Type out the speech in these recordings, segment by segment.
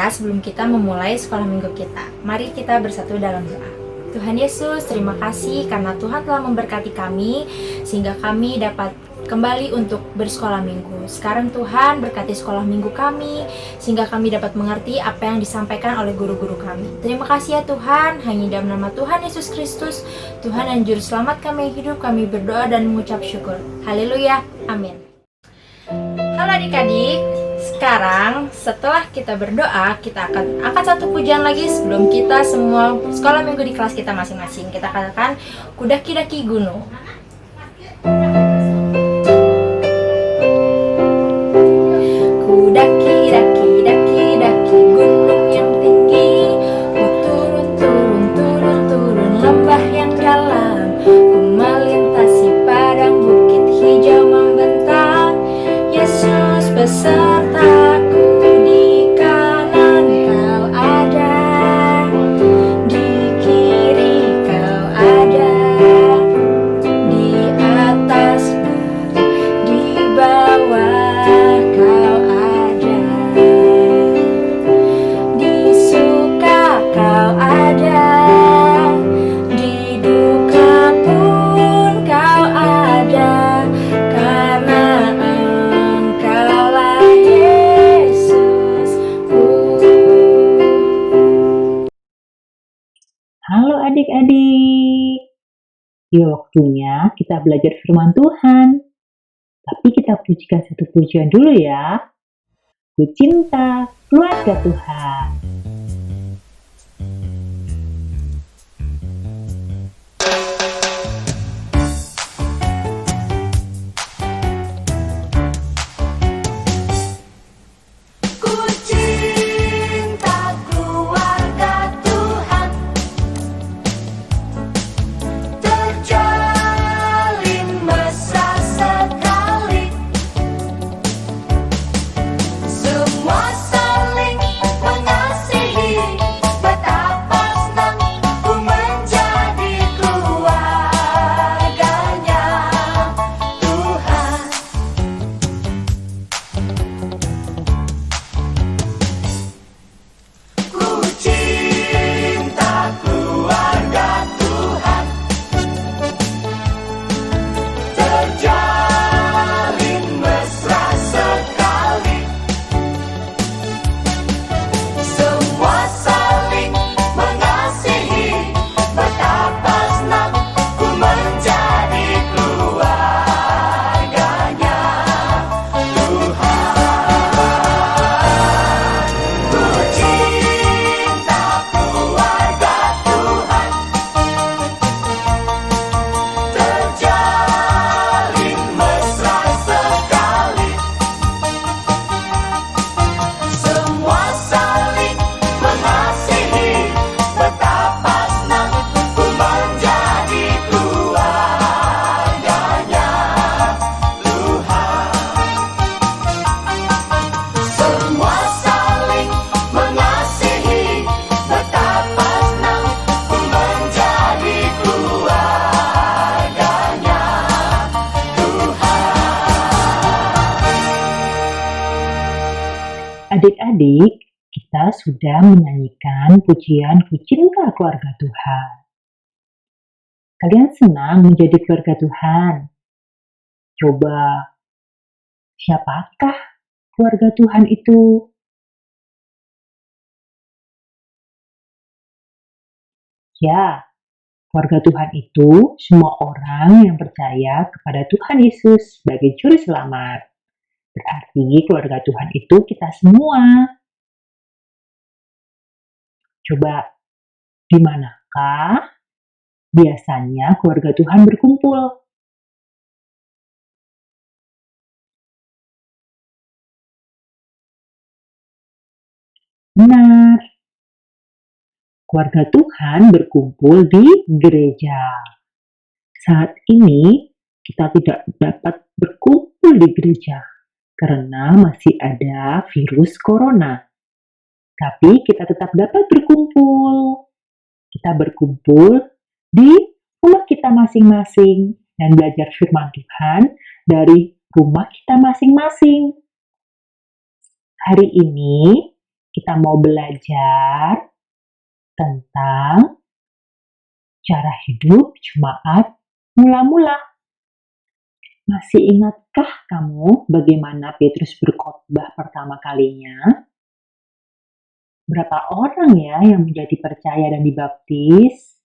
kita sebelum kita memulai sekolah minggu kita. Mari kita bersatu dalam doa. Tuhan Yesus, terima kasih karena Tuhan telah memberkati kami sehingga kami dapat kembali untuk bersekolah minggu. Sekarang Tuhan berkati sekolah minggu kami sehingga kami dapat mengerti apa yang disampaikan oleh guru-guru kami. Terima kasih ya Tuhan, hanya dalam nama Tuhan Yesus Kristus, Tuhan dan Juru Selamat kami yang hidup, kami berdoa dan mengucap syukur. Haleluya, amin. Halo adik-adik, sekarang setelah kita berdoa, kita akan angkat satu pujian lagi sebelum kita semua sekolah minggu di kelas kita masing-masing. Kita katakan, Kudaki-daki gunung. Daki, daki, daki gunung yang tinggi, ku turun, turun, turun, turun lembah yang dalam, ku melintasi padang bukit hijau membentang. Yesus besertaku, di kanan kau ada, di kiri kau ada, di atas dan di bawah kau ada, di suka kau ada, di duka pun kau ada, karena Engkaulah Yesusku. Halo adik-adik, waktunya kita belajar firman Tuhan. Tapi kita pujikan satu pujian dulu ya. Ku cinta keluarga Tuhan. Ku cinta keluarga Tuhan, terjalin mesra sekali, semua saling mengasihi, betapa senang ku menjadi keluarganya Tuhan. Ku cinta keluarga Tuhan, terjalin mesra sekali, semua saling mengasihi, betapa senang ku menjadi keluarganya Tuhan. Ku cinta keluarga Tuhan, terjalin mesra sekali, semua saling mengasihi, betapa senang ku menjadi keluarganya Tuhan. Semua saling mengasihi, betapa senang ku menjadi keluarganya Tuhan. Adik-adik, kita sudah menyanyikan pujian Ku cinta keluarga Tuhan. Kalian senang menjadi keluarga Tuhan? Coba, siapakah keluarga Tuhan itu? Ya, keluarga Tuhan itu semua orang yang percaya kepada Tuhan Yesus sebagai Juru Selamat. Berarti keluarga Tuhan itu kita semua. Coba, di manakah biasanya keluarga Tuhan berkumpul? Benar, keluarga Tuhan berkumpul di gereja. Saat ini kita tidak dapat berkumpul di gereja karena masih ada virus corona. Tapi kita tetap dapat berkumpul. Kita berkumpul di rumah kita masing-masing dan belajar firman Tuhan dari rumah kita masing-masing. Hari ini kita mau belajar tentang cara hidup jemaat mula-mula. Masih ingatkah kamu bagaimana Petrus berkhotbah pertama kalinya? Berapa orang ya yang menjadi percaya dan dibaptis?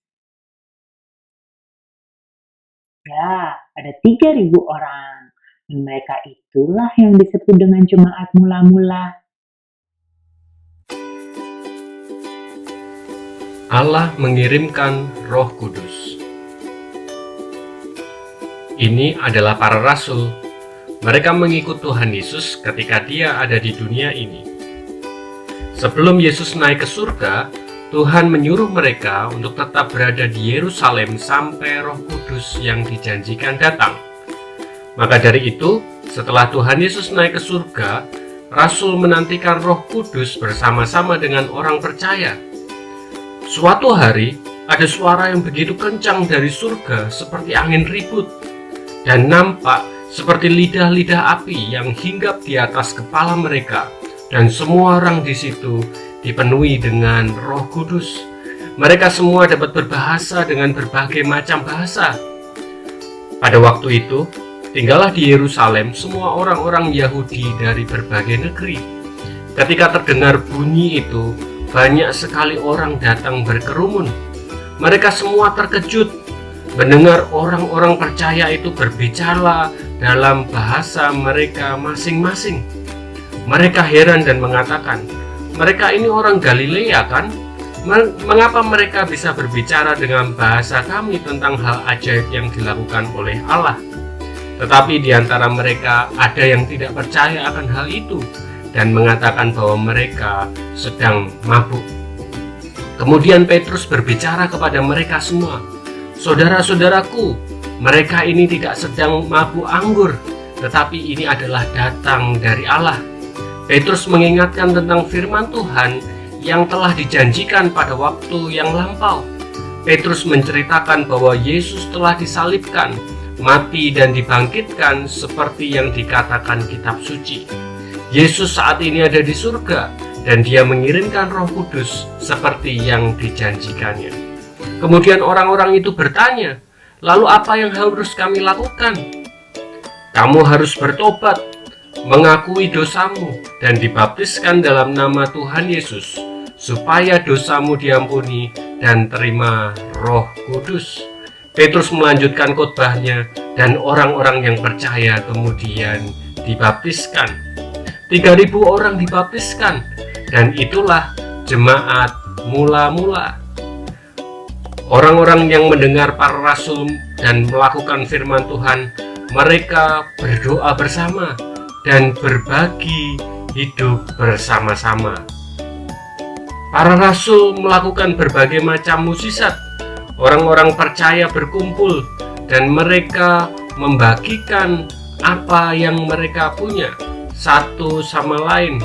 Ya, ada 3.000 orang. Dan mereka itulah yang disebut dengan jemaat mula-mula. Allah mengirimkan Roh Kudus. Ini adalah para rasul. Mereka mengikut Tuhan Yesus ketika Dia ada di dunia ini. Sebelum Yesus naik ke surga, Tuhan menyuruh mereka untuk tetap berada di Yerusalem sampai Roh Kudus yang dijanjikan datang. Maka dari itu, setelah Tuhan Yesus naik ke surga, rasul menantikan Roh Kudus bersama-sama dengan orang percaya. Suatu hari, ada suara yang begitu kencang dari surga seperti angin ribut, dan nampak seperti lidah-lidah api yang hinggap di atas kepala mereka, dan semua orang di situ dipenuhi dengan Roh Kudus. Mereka semua dapat berbahasa dengan berbagai macam bahasa. Pada waktu itu, tinggallah di Yerusalem semua orang-orang Yahudi dari berbagai negeri. Ketika terdengar bunyi itu, banyak sekali orang datang berkerumun. Mereka semua terkejut mendengar orang-orang percaya itu berbicara dalam bahasa mereka masing-masing. Mereka heran dan mengatakan, "Mereka ini orang Galilea, kan? Mengapa mereka bisa berbicara dengan bahasa kami tentang hal ajaib yang dilakukan oleh Allah?" Tetapi di antara mereka ada yang tidak percaya akan hal itu dan mengatakan bahwa mereka sedang mabuk. Kemudian Petrus berbicara kepada mereka semua, "Saudara-saudaraku, mereka ini tidak sedang mabuk anggur, tetapi ini adalah datang dari Allah." Petrus mengingatkan tentang firman Tuhan yang telah dijanjikan pada waktu yang lampau. Petrus menceritakan bahwa Yesus telah disalibkan, mati dan dibangkitkan seperti yang dikatakan kitab suci. Yesus saat ini ada di surga dan Dia mengirimkan Roh Kudus seperti yang dijanjikannya. Kemudian orang-orang itu bertanya, "Lalu apa yang harus kami lakukan?" "Kamu harus bertobat, mengakui dosamu dan dibaptiskan dalam nama Tuhan Yesus supaya dosamu diampuni dan terima Roh Kudus." Petrus melanjutkan khotbahnya dan orang-orang yang percaya kemudian dibaptiskan. 3.000 orang dibaptiskan, dan itulah jemaat mula-mula. Orang-orang yang mendengar para rasul dan melakukan firman Tuhan, mereka berdoa bersama dan berbagi hidup bersama-sama. Para rasul melakukan berbagai macam mukjizat. Orang-orang percaya berkumpul dan mereka membagikan apa yang mereka punya satu sama lain,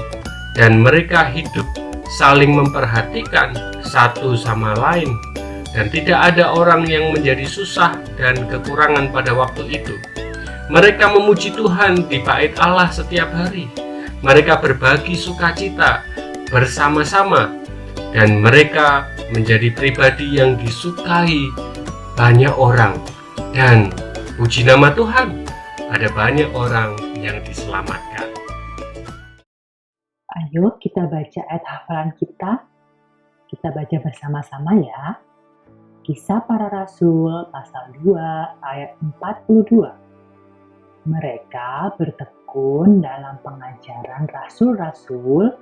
dan mereka hidup saling memperhatikan satu sama lain, dan tidak ada orang yang menjadi susah dan kekurangan pada waktu itu. Mereka memuji Tuhan di bait Allah setiap hari. Mereka berbagi sukacita bersama-sama, dan mereka menjadi pribadi yang disukai banyak orang. Dan puji nama Tuhan, ada banyak orang yang diselamatkan. Ayo kita baca ayat hafalan kita. Kita baca bersama-sama ya. Kisah Para Rasul pasal 2 ayat 42. Mereka bertekun dalam pengajaran rasul-rasul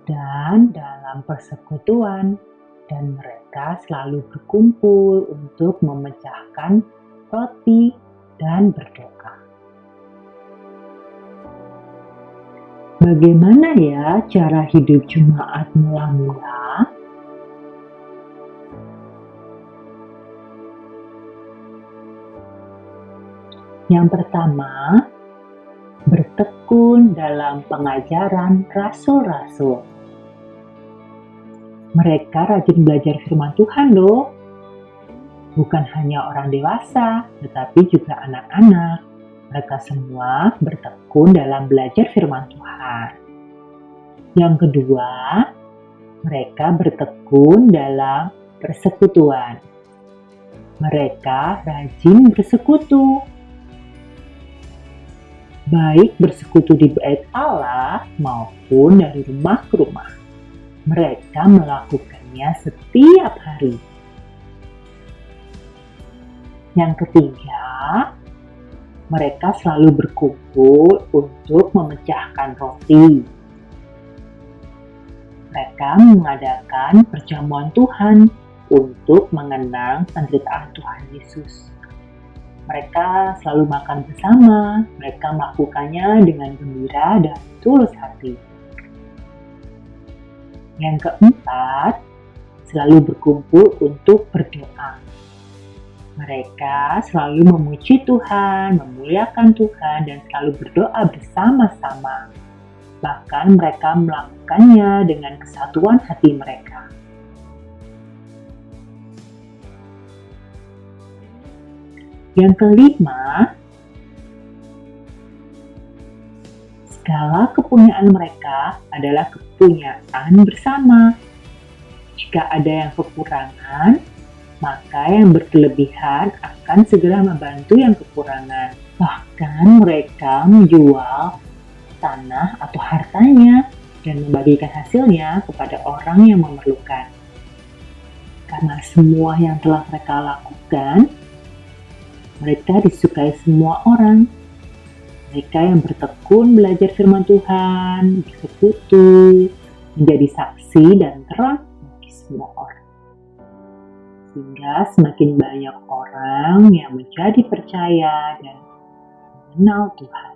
dan dalam persekutuan, dan mereka selalu berkumpul untuk memecahkan roti dan berdoa. Bagaimana ya cara hidup jemaat mula-mula? Yang pertama, bertekun dalam pengajaran rasul-rasul. Mereka rajin belajar firman Tuhan loh. Bukan hanya orang dewasa, tetapi juga anak-anak. Mereka semua bertekun dalam belajar firman Tuhan. Yang kedua, Mereka bertekun dalam persekutuan. Mereka rajin bersekutu. Baik bersekutu di bait Allah maupun dari rumah ke rumah. Mereka melakukannya setiap hari. Yang ketiga, mereka selalu berkumpul untuk memecahkan roti. Mereka mengadakan perjamuan Tuhan untuk mengenang penderitaan Tuhan Yesus. Mereka selalu makan bersama, mereka melakukannya dengan gembira dan tulus hati. Yang keempat, selalu berkumpul untuk berdoa. Mereka selalu memuji Tuhan, memuliakan Tuhan, dan selalu berdoa bersama-sama. Bahkan mereka melakukannya dengan kesatuan hati mereka. Yang kelima, segala kepunyaan mereka adalah kepunyaan bersama. Jika ada yang kekurangan, maka yang berkelebihan akan segera membantu yang kekurangan. Bahkan mereka menjual tanah atau hartanya dan membagikan hasilnya kepada orang yang memerlukan. Karena semua yang telah mereka lakukan, mereka disukai semua orang. Mereka yang bertekun belajar firman Tuhan, bersekutu, menjadi saksi dan terang bagi semua orang. Sehingga semakin banyak orang yang menjadi percaya dan mengenal Tuhan.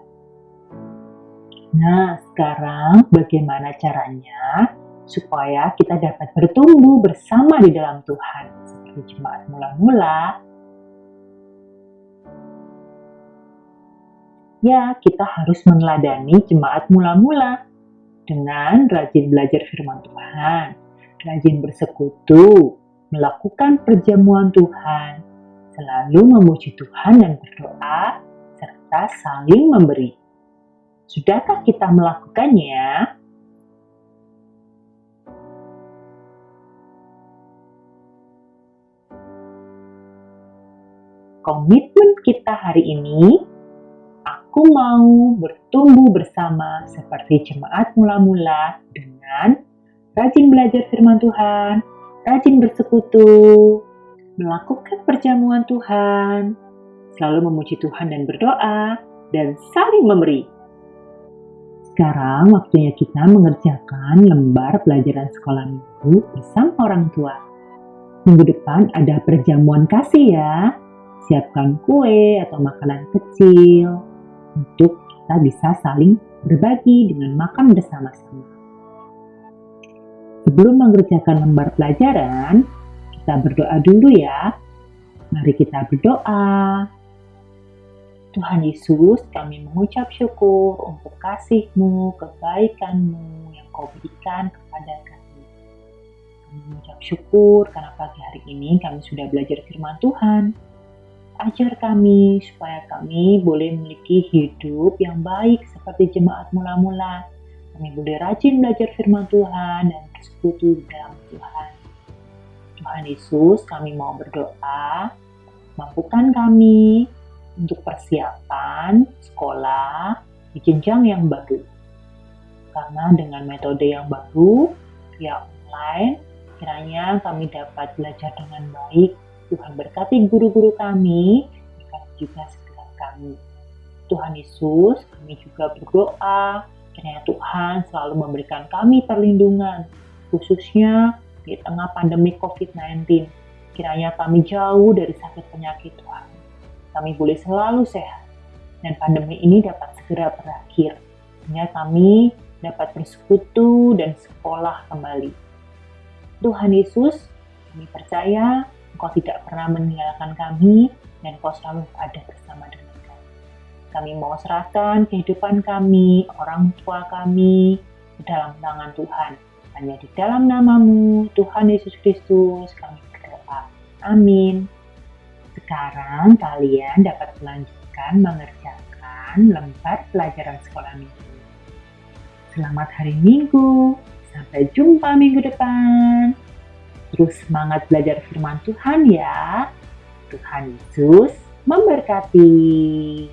Nah, sekarang bagaimana caranya supaya kita dapat bertumbuh bersama di dalam Tuhan seperti jemaat mula-mula? Ya, kita harus meneladani jemaat mula-mula dengan rajin belajar firman Tuhan, rajin bersekutu, melakukan perjamuan Tuhan, selalu memuji Tuhan dan berdoa, serta saling memberi. Sudahkah kita melakukannya? Komitmen kita hari ini, aku mau bertumbuh bersama seperti jemaat mula-mula dengan rajin belajar firman Tuhan, rajin bersekutu, melakukan perjamuan Tuhan, selalu memuji Tuhan dan berdoa, dan saling memberi. Sekarang waktunya kita mengerjakan lembar pelajaran sekolah minggu bersama orang tua. Minggu depan ada perjamuan kasih ya. Siapkan kue atau makanan kecil untuk kita bisa saling berbagi dengan makan bersama-sama. Sebelum mengerjakan lembar pelajaran, kita berdoa dulu ya. Mari kita berdoa. Tuhan Yesus, kami mengucap syukur untuk kasih-Mu, kebaikan-Mu yang Kau berikan kepada kami. Kami mengucap syukur karena pagi hari ini kami sudah belajar firman Tuhan. Ajar kami supaya kami boleh memiliki hidup yang baik seperti jemaat mula-mula. Kami boleh rajin belajar firman Tuhan dan bersekutu di dalam Tuhan. Tuhan Yesus, kami mau berdoa, mampukan kami untuk persiapan sekolah di jenjang yang baru. Karena dengan metode yang baru, via online, kiranya kami dapat belajar dengan baik. Tuhan berkati guru-guru kami, berkati juga segenap kami. Tuhan Yesus, kami juga berdoa, kiranya Tuhan selalu memberikan kami perlindungan, khususnya di tengah pandemi COVID-19. Kiranya kami jauh dari sakit penyakit Tuhan. Kami boleh selalu sehat, dan pandemi ini dapat segera berakhir, sehingga kami dapat bersekutu dan sekolah kembali. Tuhan Yesus, kami percaya Engkau tidak pernah meninggalkan kami, dan Engkau selalu ada bersama dengan kami. Kami mau serahkan kehidupan kami, orang tua kami, ke dalam tangan Tuhan. Hanya di dalam nama-Mu, Tuhan Yesus Kristus, kami berdoa. Amin. Sekarang kalian dapat melanjutkan mengerjakan lembar pelajaran sekolah minggu. Selamat hari Minggu, Sampai jumpa minggu depan. Terus semangat belajar firman Tuhan ya. Tuhan Yesus memberkati.